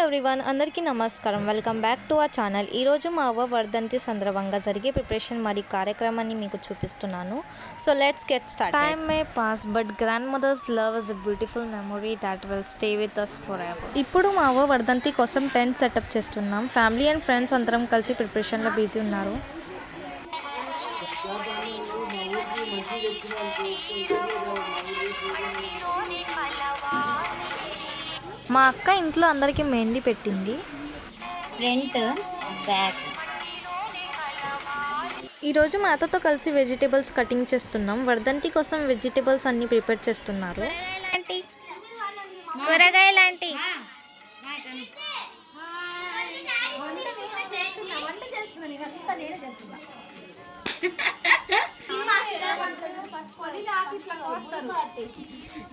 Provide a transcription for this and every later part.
Everyone, అందరికీ నమస్కారం. Welcome back to our channel. ఈరోజు మా అవ్వ వర్ధంతి సందర్భంగా జరిగే ప్రిపరేషన్ మరియు కార్యక్రమాన్ని మీకు చూపిస్తున్నాను. So let's get start. Time may pass but grandmother's love is a beautiful memory that will stay with us forever. ఇప్పుడు మా అవ్వ వర్ధంతి కోసం టెంట్ సెటప్ చేస్తున్నాం. ఫ్యామిలీ అండ్ ఫ్రెండ్స్ అందరం కలిసి ప్రిపరేషన్లో బిజీ ఉన్నారు. మా అక్క ఇంట్లో అందరికీ మెహందీ పెట్టింది. Front back. ఈరోజు మా అత్తతో కలిసి వెజిటేబుల్స్ కటింగ్ చేస్తున్నాం. వర్ధంతి కోసం వెజిటేబుల్స్ అన్ని ప్రిపేర్ చేస్తున్నారు. కూరగాయలాంటి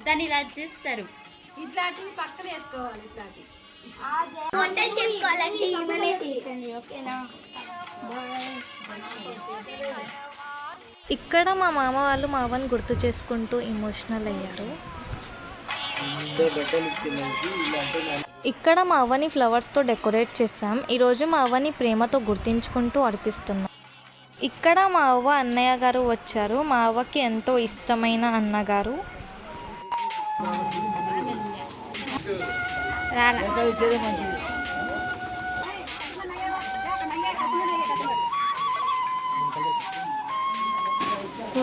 దాన్ని ఇలా చేస్తారు. ఇట్లాంటివి పక్కన వేసుకోవాలి. ఇట్లాంటివి వంటలు చేసుకోవాలంటే ఇవన్నీ తీసండి. ఓకేనా? ఇక్కడ మా మామ వాళ్ళు మా అవ్వని గుర్తు చేసుకుంటూ ఎమోషనల్ అయ్యారు. ఇక్కడ మా అవ్వని ఫ్లవర్స్తో డెకరేట్ చేసాం. ఈరోజు మా అవ్వని ప్రేమతో గుర్తించుకుంటూ అర్పిస్తున్నాం. ఇక్కడ మా అవ్వ అన్నయ్య గారు వచ్చారు. మా అవ్వకి ఎంతో ఇష్టమైన అన్నగారు.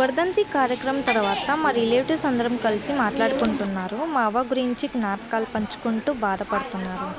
వర్ధంతి కార్యక్రమం తర్వాత మా రిలేటివ్స్ అందరం కలిసి మాట్లాడుకుంటున్నారు. మా అవ్వ గురించి జ్ఞాపకాలు పంచుకుంటూ బాధపడుతున్నారు.